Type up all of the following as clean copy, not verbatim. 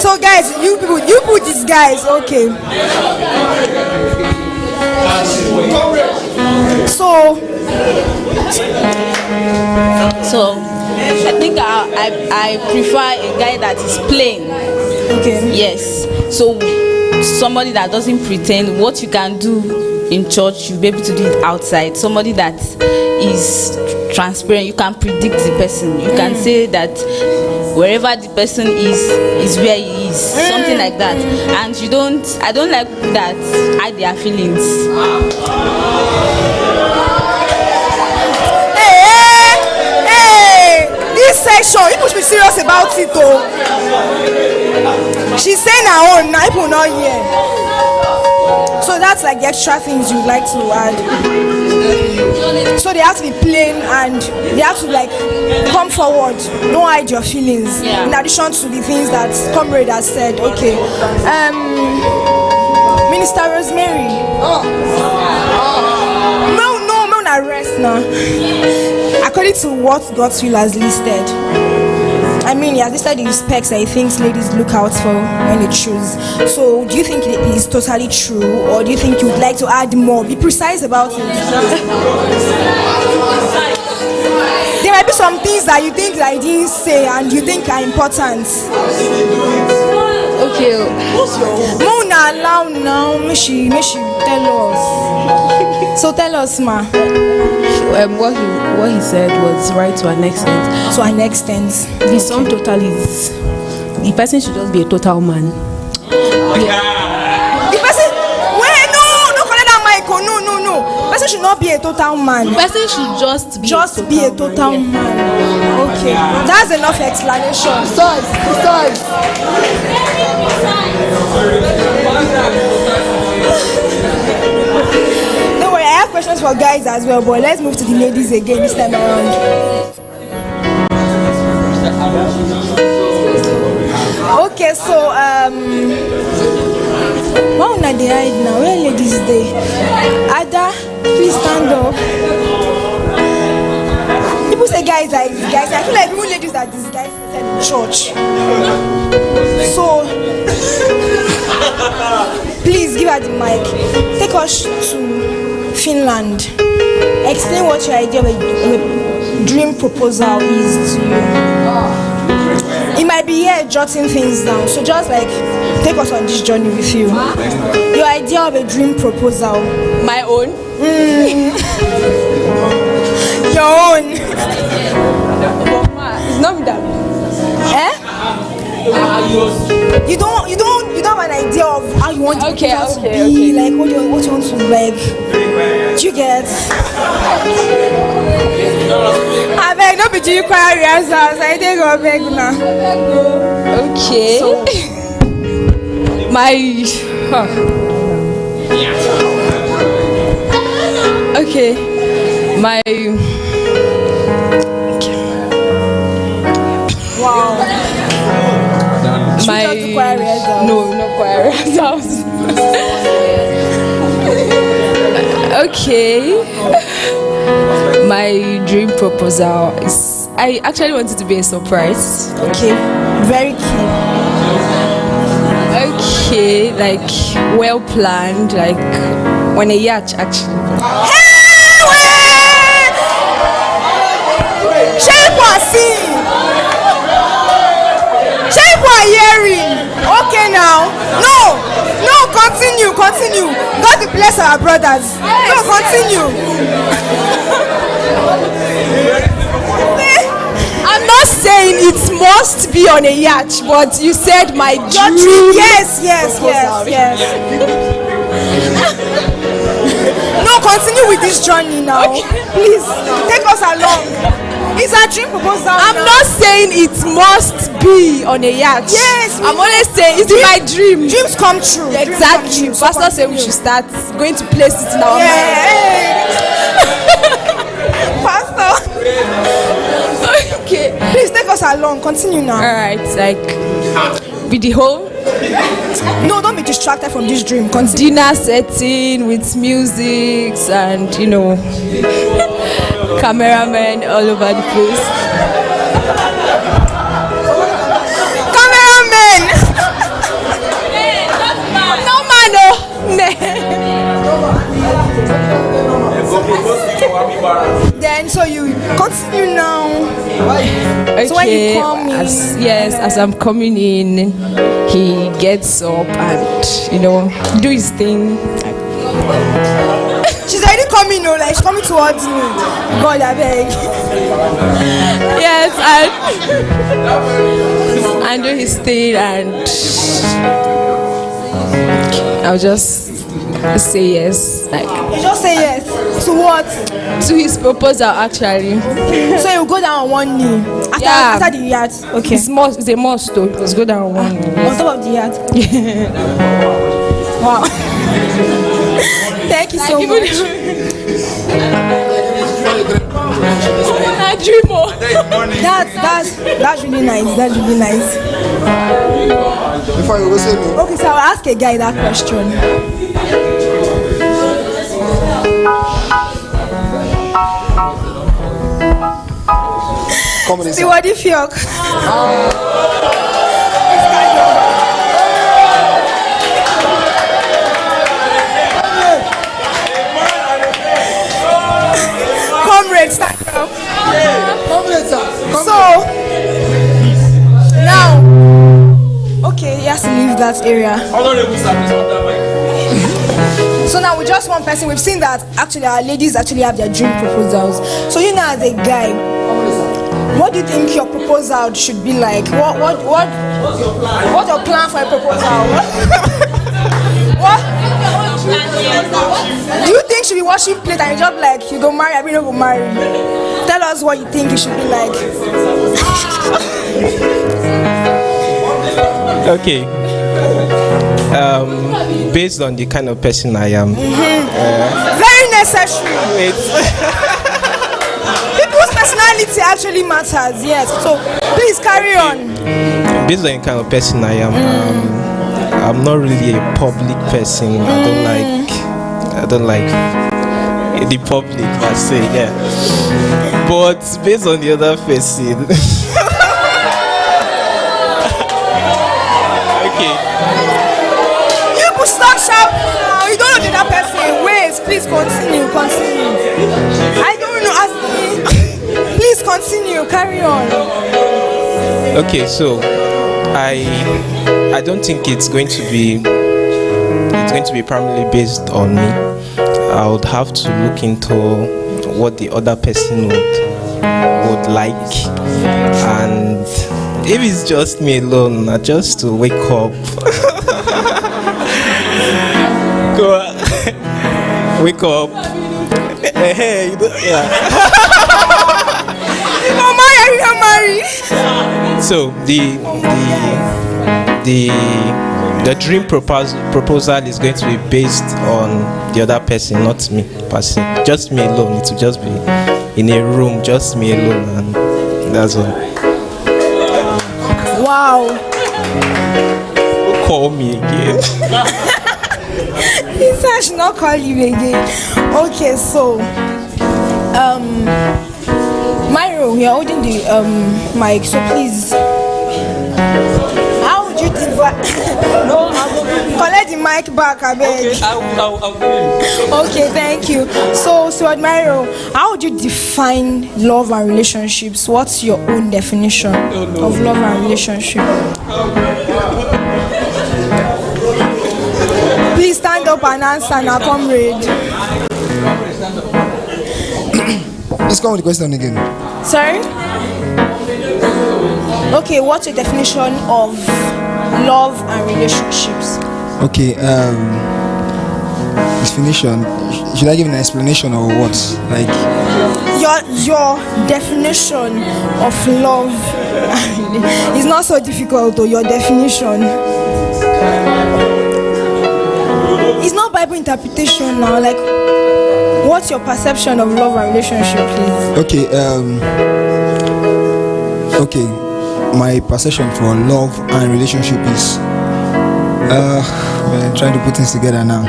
So guys, you put these guys, okay. So I think I prefer a guy that is plain. Okay. Yes. So somebody that doesn't pretend. What you can do in church, you'll be able to do it outside. Somebody that is transparent. You can predict the person. You can say that wherever the person is where he is. Something like that. And I don't like people that hide their feelings. This section, you must be serious about it though. She's saying her own, now people not here. So that's like the extra things you'd like to add. So they have to be plain and they have to like come forward. Don't hide your feelings. Yeah. In addition to the things that Comrade has said. Okay. Minister Rosemary. No, rest now. According to what God's will has listed, I mean, he has listed the specs that he thinks ladies look out for when they choose. So, do you think it is totally true, or do you think you'd like to add more? Be precise about it. There might be some things that you think that I didn't say and you think are important. Okay. Mona, allow now. May she tell us. So tell us, ma. What he said was right to an extent. To an extent. The sum total is the person should just be a total man. The person, wait, no, connect that mic. Oh, no. The person should not be a total man. The person should just be a total man. Okay, that's enough explanation. Stars. Don't worry, I have questions for guys as well, but let's move to the ladies again this time around. Okay, so why not they hide now? Where ladies they? Ada, please stand up. People say guys. I feel like people ladies are disguised inside the church. So please give her the mic. Take us to Finland. Explain what your idea of a dream proposal is to you. It might be here jotting things down, so just like take us on this journey with you. Your idea of a dream proposal. My own. Your own. It's not that. You don't have an idea of how you want the proposal to be. Okay. Like what you want to like. Do you get? I beg, don't be too quiet. I think I'll beg now. Okay. So, okay. wow. No, not choir results. Okay. My dream proposal is, I actually want it to be a surprise. Okay. Very key. Okay, like well planned, like on a yacht actually. Hearing. Okay now. No, continue. God will bless our brothers. No, continue. I'm not saying it must be on a yacht, but you said my dream. Yes. No, continue with this journey now. Okay. Please take us along. It's a dream proposal. I'm not saying it must be on a yacht. Yes, I'm only saying it's my dream. Dreams come true. Exactly. Pastor said we should start going to places in our mind. Pastor. Okay. Please take us along. Continue now. Alright, like with the whole. No, don't be distracted from this dream. Continue. Dinner setting with music and cameramen all over the place. Cameramen. okay. you come in. As I'm coming in, he gets up and do his thing. She's already coming, like she's coming towards me. God, I beg. Yes, and do his thing, and I'll just say yes. You just say yes to what? To his proposal, actually. So you go down on one knee after the yacht. Okay. It's a must though. Let's go down on one knee. On top of the yacht. Wow. Thank you so much. That's really nice. That's really nice. Before you go say no. Okay, so I'll ask a guy that question. See what if you comrades, stand up. So now, okay, he has to leave that area. So now with just one person, we've seen that actually our ladies actually have their dream proposals. So you know, as a guy, what do you think your proposal should be like? What's your plan for a proposal? What? Do you think should be washing plate and you just like you go marry, I mean you go marry? Tell us what you think it should be like. Okay. Based on the kind of person I am. Very necessary. People's personality actually matters, yes. So please carry on. Based on the kind of person I am, I'm not really a public person. I don't like the public, I say, yeah. But based on the other person, okay. You could stop sharp. You don't know the other person. Wait, please continue. I don't know. Ask me. Please continue. Carry on. Okay, so I don't think it's going to be primarily based on me. I would have to look into what the other person would like, and if it's just me alone, just to wake up, wake up, hey, yeah. You're married. So the dream proposal is going to be based on the other person, not me per se. Just me alone. It will just be in a room, just me alone, and that's all. Wow. Call me again. He said I should not call you again. Okay, so Myro, you're holding the mic, so please. How would you divide? No, collect the mic back, I beg. Okay, thank you. So Myro, how would you define love and relationships? What's your own definition of love and relationship? Please stand up and answer now, comrade. Let's come with the question again. Sorry? Okay, what's your definition of love and relationships? Okay, definition. Should I give an explanation or what? Like your definition of love is not so difficult, though. Your definition. It's not Bible interpretation now. Like, what's your perception of love and relationship, please? Okay, my perception for love and relationship is I'm trying to put things together now.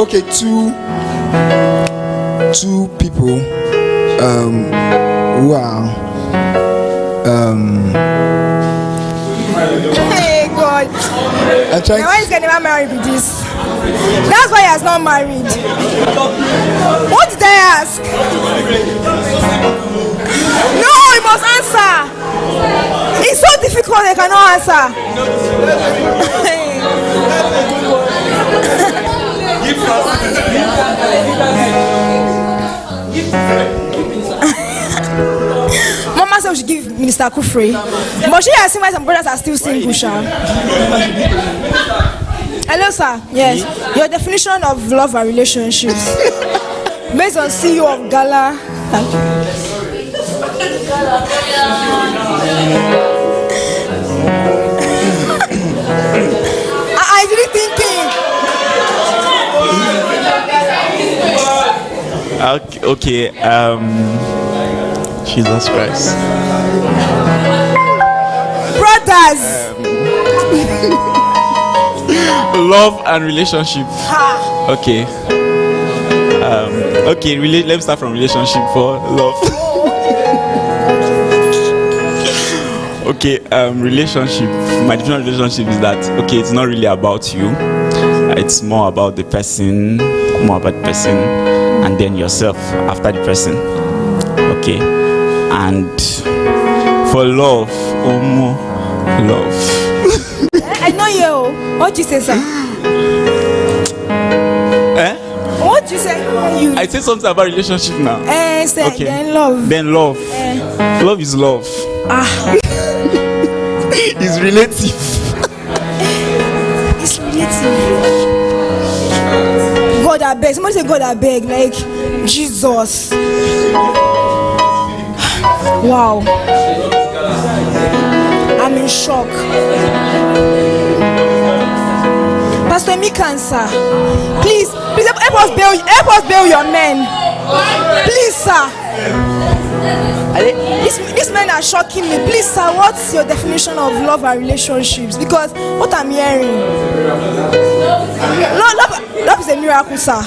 Okay, two people who are Hey God, I'm trying now why is getting married with this? That's why he has not married. What did I ask? No, he must answer. It's so difficult, I cannot answer. Mama said we should give Minister Kufri. But she has seen why some brothers are still single, Sha. Hello, sir. Yes. Your definition of love and relationships based on CEO of Gala. I really thinking. Okay. Jesus Christ. Brothers. Love and relationship. Okay. Let me start from relationship for love. Okay. Relationship. My definition of relationship is that it's not really about you. It's more about the person, and then yourself after the person. Okay. And for love, love. I know you. What you say, sir? What you say? I said something about relationship now. Okay. Then love. Love is love. It's relative. It's relative. God I beg. Somebody say God I beg. Like Jesus. Wow. I'm in shock. Pastor Mikan, sir. Please help us bail your men. Please, sir. These men are shocking me. Please, sir, what's your definition of love and relationships? Because what I'm hearing, love is a miracle, sir.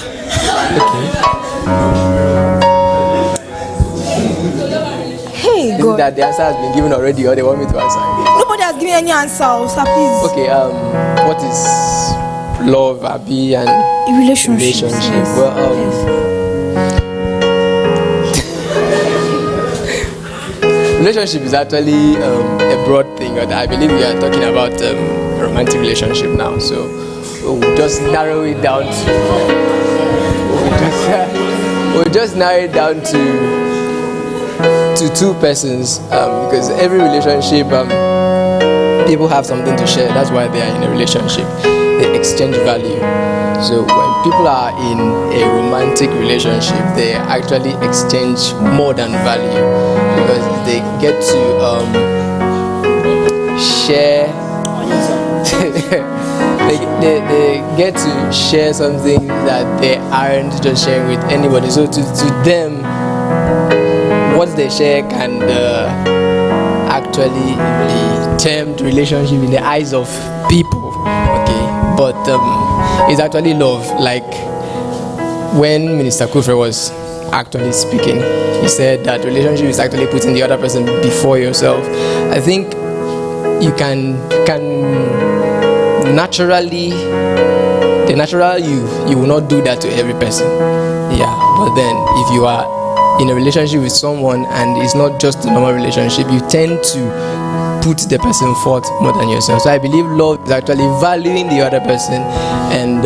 Hey, God. Is that the answer has been given already, or they want me to answer? Nobody has given any answer, sir. Please. Okay. What is love, Abi, and relationship? Yes. Well, relationship is actually a broad thing. I believe we are talking about romantic relationship now, so we'll just narrow it down to two persons, because every relationship, people have something to share. That's why they are in a relationship. They exchange value. So when people are in a romantic relationship, they actually exchange more than value, because they get to share. they get to share something that they aren't just sharing with anybody. So to them, what they share can actually be termed relationship in the eyes of people. Okay, but it's actually love. Like when Minister Kufre was actually speaking, he said that relationship is actually putting the other person before yourself. I think you can naturally, the natural you will not do that to every person. Yeah, but then if you are in a relationship with someone and it's not just a normal relationship, you tend to put the person forth more than yourself. So I believe love is actually valuing the other person and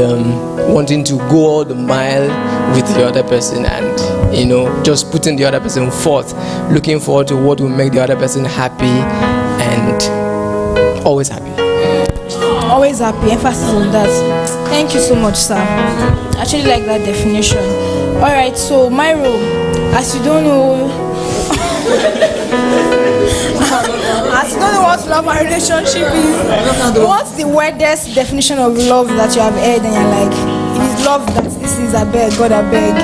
wanting to go all the mile with the other person, and just putting the other person forth, looking forward to what will make the other person happy and always happy. Always happy. Emphasis on that. Thank you so much, sir. I actually like that definition. All right, so Myro, as you don't know what love and relationship is, what's the weirdest definition of love that you have heard and you're like, it is love that this is, I beg, God I beg.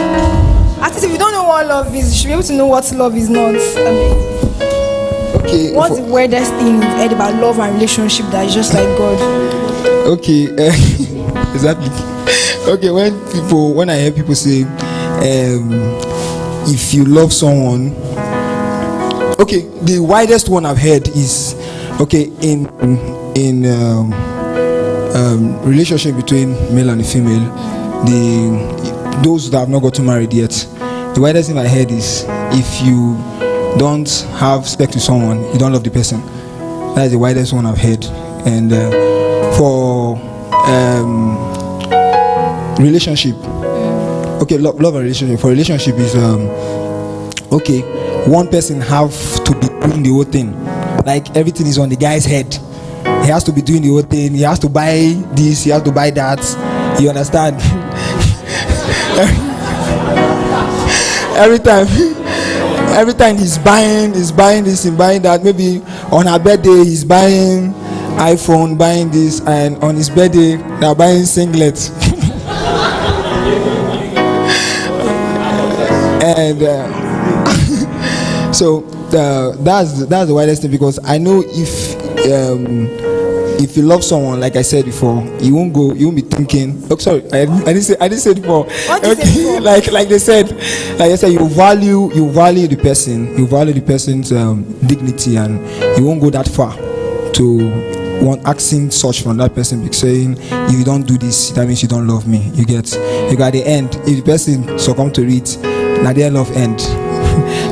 At least if you don't know what love is, you should be able to know what love is not. Okay. What's the weirdest thing you've heard about love and relationship that is just like God? Okay, exactly. Okay, when I hear people say, if you love someone, okay, the widest one I've heard is, okay, in relationship between male and female, those that have not gotten married yet, the widest thing I heard is if you don't have sex with someone, you don't love the person. That is the widest one I've heard. And for relationship, okay, love and relationship. For relationship is okay, one person have to be doing the whole thing. Like everything is on the guy's head. He has to be doing the whole thing. He has to buy this, he has to buy that. You understand? every time he's buying this and buying that. Maybe on her birthday he's buying iPhone, buying this, and on his birthday they're buying singlets. And so that's the widest thing, because I know if you love someone, like I said before, you won't be thinking. Oh, sorry, I didn't say it before. What did you say before? like I said, you value the person, you value the person's dignity, and you won't go that far to asking such from that person, saying, if you don't do this, that means you don't love me. You got the end. If the person succumb to it, now their love end.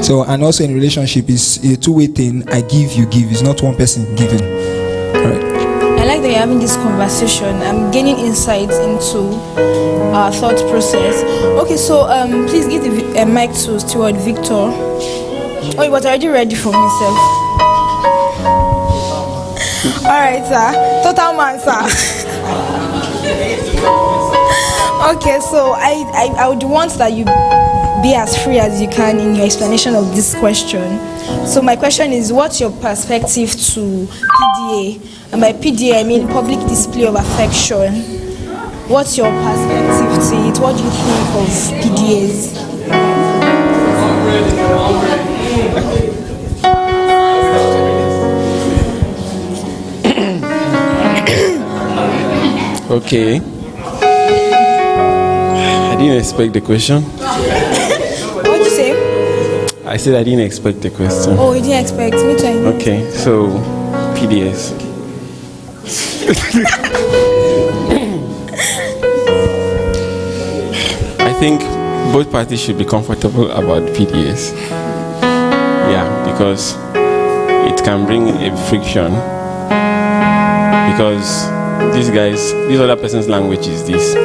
So, and also in relationship is a two-way thing. I give, you give. It's not one person giving. All right. I like that you're having this conversation. I'm gaining insights into our thought process. Okay, so please give the mic to Steward Victor. Oh, he was already ready for himself. All right, sir. Total man, sir. Okay, so I would want that you be as free as you can in your explanation of this question. So my question is, what's your perspective to PDA? And by PDA I mean public display of affection. What's your perspective to it? What do you think of PDAs? Okay. I didn't expect the question. What did you say? I said I didn't expect the question. Oh, you didn't expect me to. Okay, so PDS. I think both parties should be comfortable about PDS. Yeah, because it can bring a friction. Because this other person's language is this.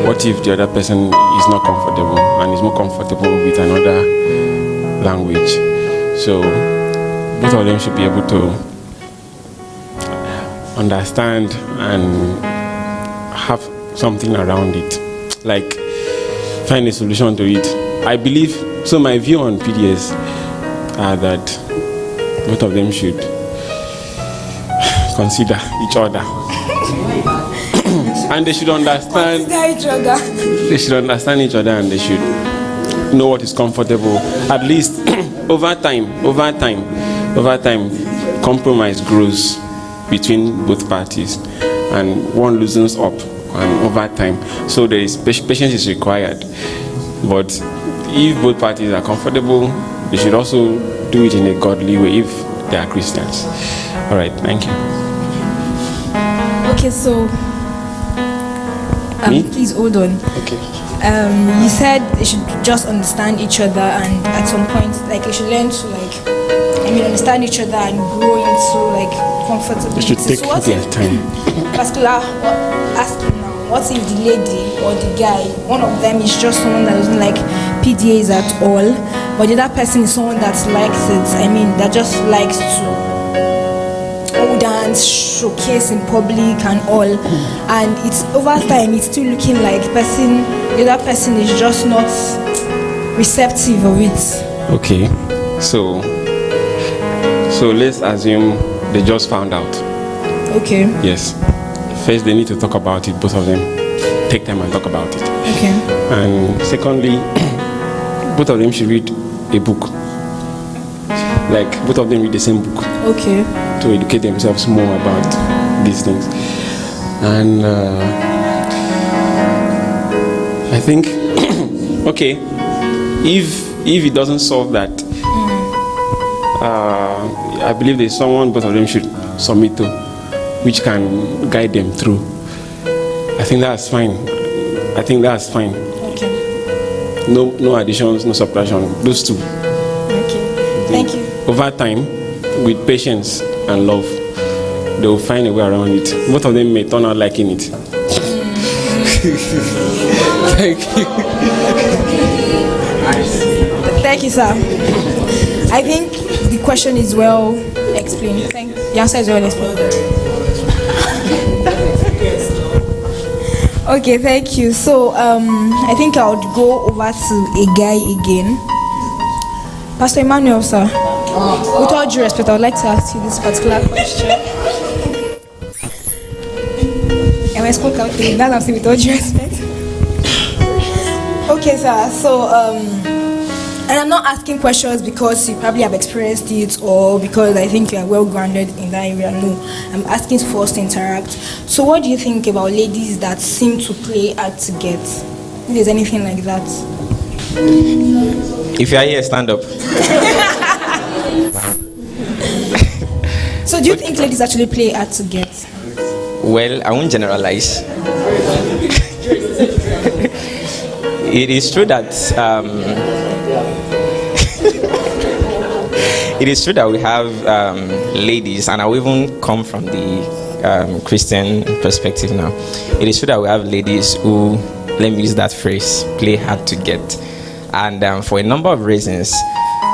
What if the other person is not comfortable and is more comfortable with another language? So both of them should be able to understand and have something around it, like find a solution to it. I believe, so my view on PDS are that both of them should consider each other. And they should understand each other. They should understand each other, and they should know what is comfortable. At least over time, compromise grows between both parties, and one loosens up, and over time. So there is patience is required. But if both parties are comfortable, they should also do it in a godly way if they are Christians. All right, thank you. Okay, so please hold on. Okay. You said they should just understand each other, and at some point, like they should learn to understand each other and grow into comfortability. They should take their time. Particular asking now, what if the lady or the guy, one of them is just someone that doesn't like PDAs at all, but the other person is someone that likes it. That just likes to dance, showcase in public and all, and it's over time it's still looking like the other person is just not receptive of it. Okay, so let's assume they just found out. Okay. Yes. First, they need to talk about it. Both of them take time and talk about it. Okay. And secondly, both of them should read a book. Like both of them read the same book. Okay. To educate themselves more about these things. And I think, okay, if it doesn't solve that, I believe there's someone both of them should submit to, which can guide them through. I think that's fine. Okay. No additions, no subtraction. Those two. Okay. Thank you. Over time, with patience and love, they will find a way around it. Both of them may turn out liking it. Thank you. Thank you, sir. I think the question is well explained. The answer is well explained. Okay, thank you. So, I think I would go over to a guy again. Pastor Emmanuel, sir. With all due respect, I would like to ask you this particular question. Am I spoke out? That's what I'm saying, with all due respect. Okay, sir. So, and I'm not asking questions because you probably have experienced it or because I think you are well grounded in that area. No, I'm asking for us to interact. So, what do you think about ladies that seem to play hard to get? If there's anything like that. If you are here, stand up. So, do you think ladies actually play hard to get? Well, I won't generalize. It is true that it is true that we have ladies, and I will even come from the Christian perspective now. It is true that we have ladies who, let me use that phrase, play hard to get, and for a number of reasons.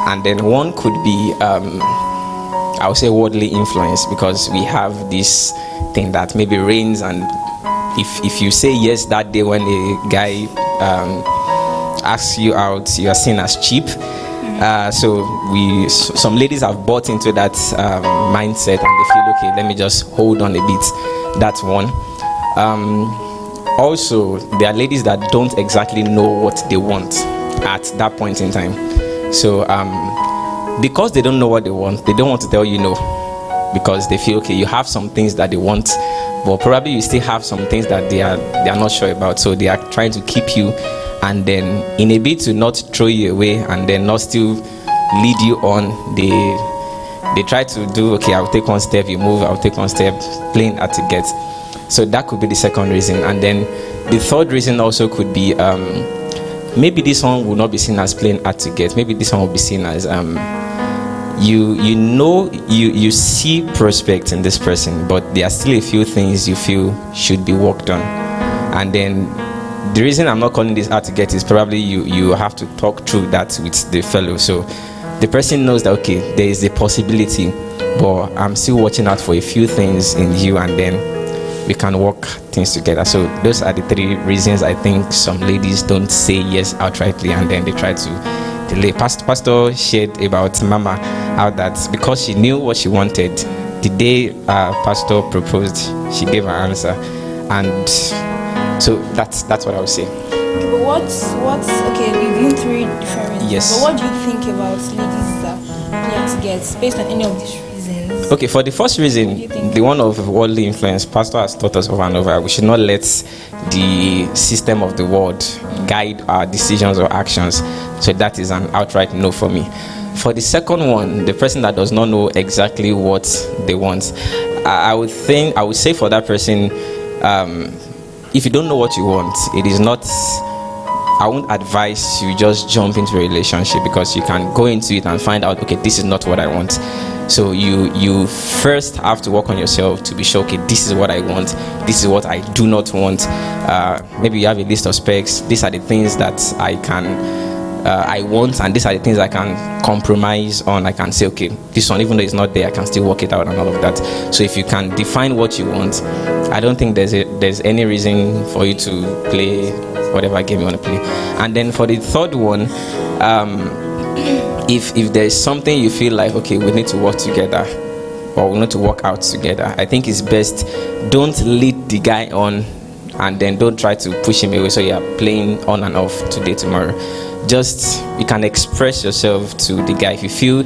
And then one could be, I would say, worldly influence, because we have this thing that maybe reigns, and if you say yes that day when a guy asks you out, you are seen as cheap. So some ladies have bought into that mindset, and they feel, okay, let me just hold on a bit. That's one. Also, there are ladies that don't exactly know what they want at that point in time. So because they don't know what they want, they don't want to tell you no, because they feel, okay, you have some things that they want, but probably you still have some things that they are not sure about. So they are trying to keep you, and then in a bit to not throw you away and then not still lead you on, they try to do, okay, I'll take one step, you move, I'll take one step, playing hard to get. So that could be the second reason. And then the third reason also could be, maybe this one will not be seen as playing hard to get. Maybe this one will be seen as you see prospects in this person, but there are still a few things you feel should be worked on. And then the reason I'm not calling this hard to get is probably you have to talk through that with the fellow. So the person knows that, okay, there is a possibility, but I'm still watching out for a few things in you, and then we can work things together. So those are the three reasons I think some ladies don't say yes outrightly, and then they try to delay. Pastor shared about Mama, how that because she knew what she wanted, the day Pastor proposed, she gave her answer, and so that's what I would say. Okay, but what's okay? You've given three different reasons. Yes. But what do you think about ladies that play to get based on any of these reasons? Okay, for the first reason, the one of worldly influence, Pastor has taught us over and over, we should not let the system of the world guide our decisions or actions. So that is an outright no for me. For the second one, the person that does not know exactly what they want, I would say for that person, if you don't know what you want, it is not, I won't advise you just jump into a relationship, because you can go into it and find out, okay, this is not what I want. So you first have to work on yourself to be sure, okay, this is what I want, this is what I do not want. Maybe you have a list of specs. These are the things that I want, and these are the things I can compromise on. I can say, okay, this one, even though it's not there, I can still work it out and all of that. So if you can define what you want, I don't think there's any reason for you to play whatever game you want to play. And then for the third one, if there's something you feel like, okay, we need to work together, or we need to work out together, I think it's best, don't lead the guy on, and then don't try to push him away so you're playing on and off today, tomorrow. Just, you can express yourself to the guy. If you feel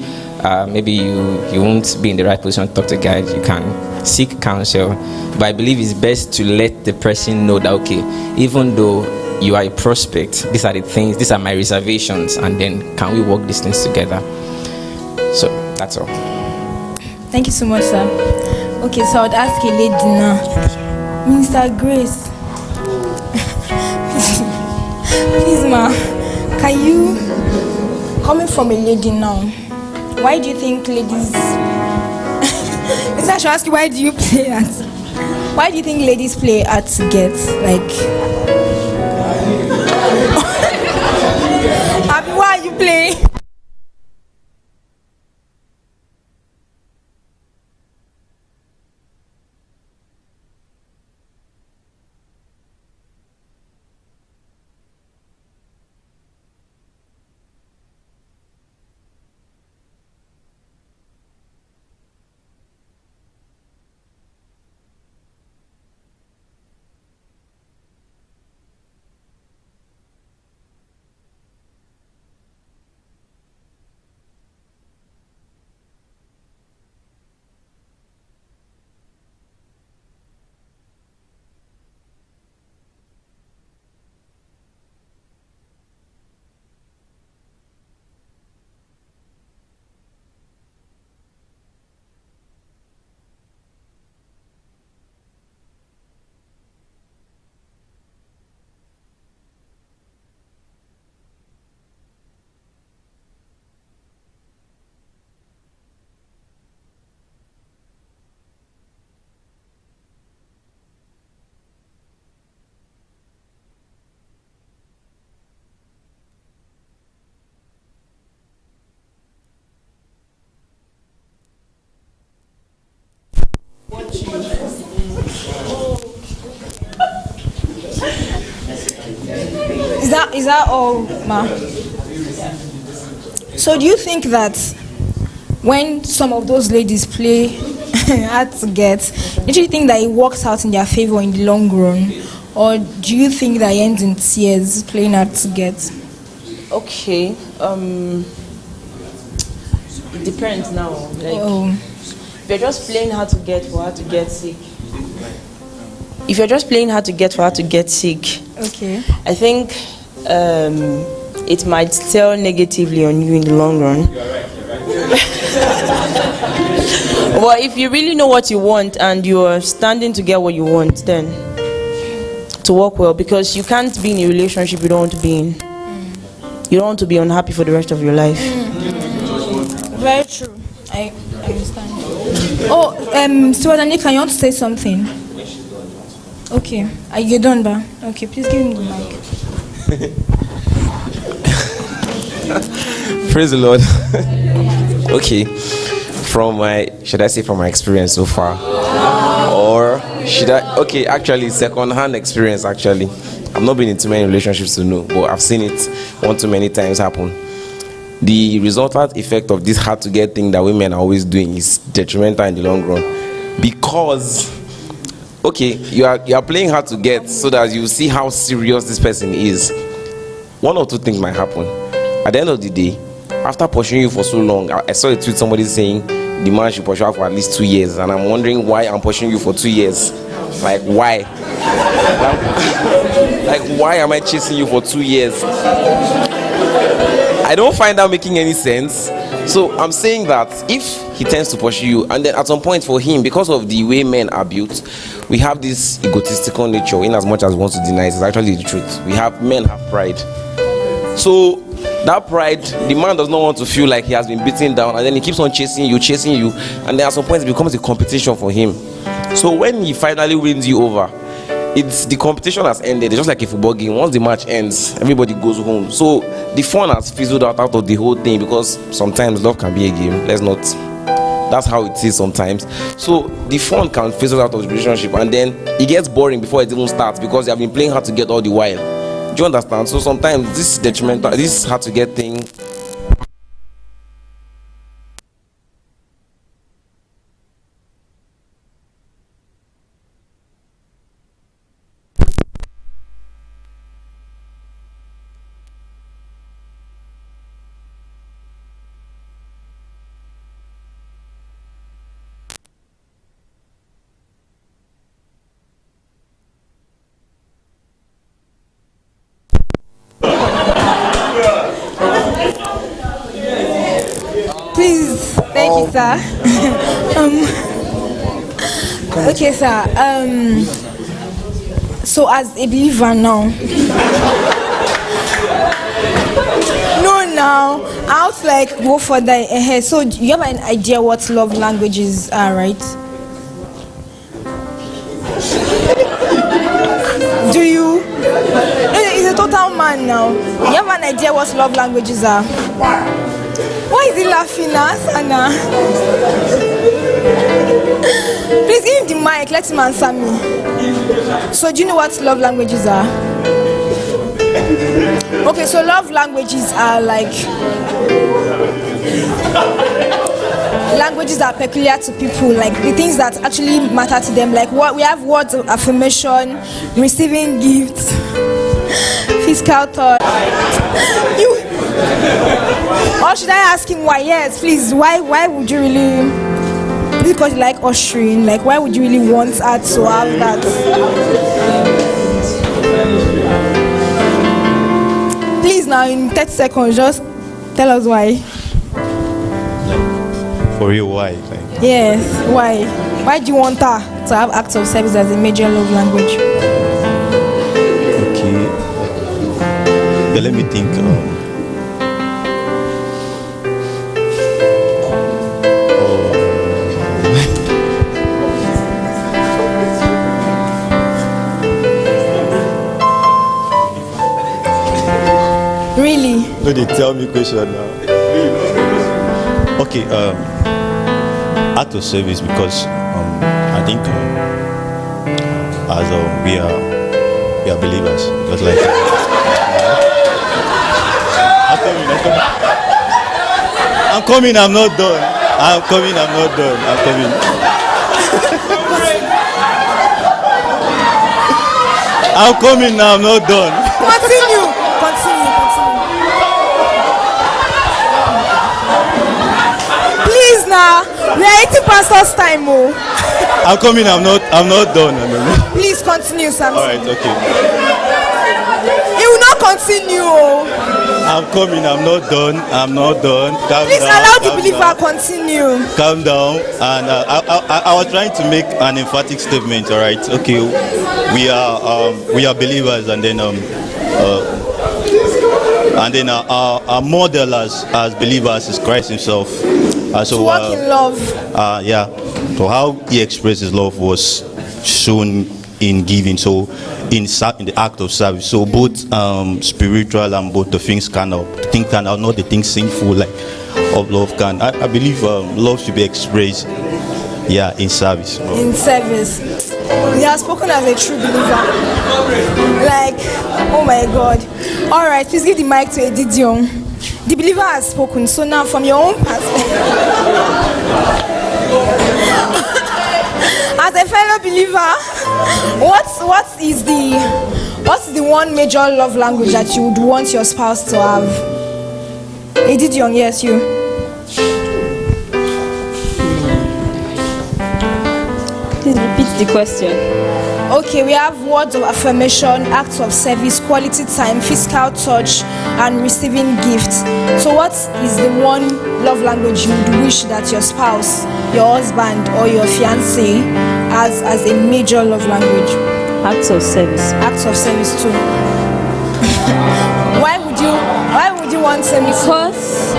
maybe you won't be in the right position to talk to a guy, you can seek counsel. But I believe it's best to let the person know that, okay, even though you are a prospect, these are the things, these are my reservations, and then can we work these things together? So that's all. Thank you so much, sir. Okay, so I would ask a lady now. Minister Grace, Please, ma, can you, coming from a lady now, why do you think ladies... I should ask you, why do you play at... Why do you think ladies play at to get, like... Abi, why are you playing? Is that all, ma? So do you think that when some of those ladies play hard to get, do you think that it works out in their favor in the long run? Or do you think that it ends in tears playing hard to get? Okay. It depends now. Like, if you're just playing hard to get for her to get sick. If you're just playing hard to get for her to get sick, okay, I think it might tell negatively on you in the long run. But if you really know what you want and you're standing to get what you want, then to work well, because you can't be in a relationship you don't want to be in. You don't want to be unhappy for the rest of your life. Very true. I understand. Oh, Stuart and Nick, you want to say something? Okay. Are you done, ba? Okay, please give me the mic. Praise the Lord. Okay. From my, should I say from my experience so far? Or should I, okay, actually, second-hand experience, actually. I've not been in too many relationships to know, but I've seen it one too many times happen. The resultant effect of this hard to get thing that women are always doing is detrimental in the long run. Because, okay, you are playing hard to get so that you see how serious this person is. One or two things might happen. At the end of the day, after pursuing you for so long, I saw a tweet somebody saying the man should pursue her for at least 2 years, and I'm wondering why I'm pursuing you for 2 years. Like, why? Like, why am I chasing you for 2 years? I don't find that making any sense. So I'm saying that if he tends to pursue you, and then at some point for him, because of the way men are built, we have this egotistical nature. In as much as we want to deny it, it's actually the truth. Men have pride. So that pride, the man does not want to feel like he has been beaten down, and then he keeps on chasing you, and then at some point it becomes a competition for him. So when he finally wins you over, it's the competition has ended. It's just like a football game. Once the match ends, everybody goes home. So the fun has fizzled out of the whole thing, because sometimes love can be a game. That's how it is sometimes. So the fun can fizzle out of the relationship, and then it gets boring before it even starts, because you have been playing hard to get all the while. Do you understand? So sometimes this detrimental, this hard to get thing. Please, thank you, sir. Okay, sir. So as a believer now, I would like go further ahead. So you have an idea what love languages are, right? Do you? He's a total man now. You have an idea what love languages are? Why is he laughing, Anna? Please give him the mic. Let him answer me. So do you know what love languages are? Okay, so love languages are like languages that are peculiar to people, like the things that actually matter to them. Like what we have words of affirmation, receiving gifts, physical touch. You, or should I ask him why? Yes, please. Why would you really? Because you like ushering. Like why would you really want her to have that? Please now in 30 seconds, just tell us why. For real, why? Yes, why? Why do you want her to have acts of service as a major love language? Okay. Yeah, let me think. Really? No, they tell me question now. Okay, act of service because I think as we are believers, just like I'm coming. I'm not done. I'm coming. I'm coming now. I'm not done. Continue. Please now, we are eating pastor's time, oh. I'm coming. I'm not done. Please continue, Samson. All right. Okay. He will not continue, oh. I'm coming. I'm not done. Please allow the believer continue. Calm down. And I was trying to make an emphatic statement. All right. Okay. We are believers, and then our model as believers is Christ Himself. To walk in love. Yeah. So how He expressed His love was shown in giving. So in the act of service. So both spiritual and both the things not the things sinful like of love can. I believe love should be expressed, yeah, in service. In service. He has spoken as a true believer. Like, oh my God. All right, please give the mic to Edidion. The believer has spoken. So now, from your own perspective, as a fellow believer, what is the one major love language that you would want your spouse to have? Edidion, yes, you. Please repeat the question. Okay, we have words of affirmation, acts of service, quality time, physical touch, and receiving gifts. So what is the one love language you would wish that your spouse, your husband, or your fiancé has as a major love language? Acts of service. Acts of service too. Why would you want service? Because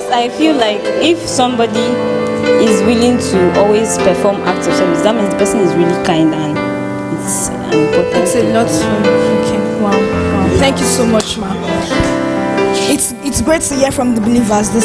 I feel like if somebody is willing to always perform acts of service, that means the person is really kind, and it's an important. It's a lot. Okay. Wow. Thank you so much, ma'am. It's great to hear from the believers this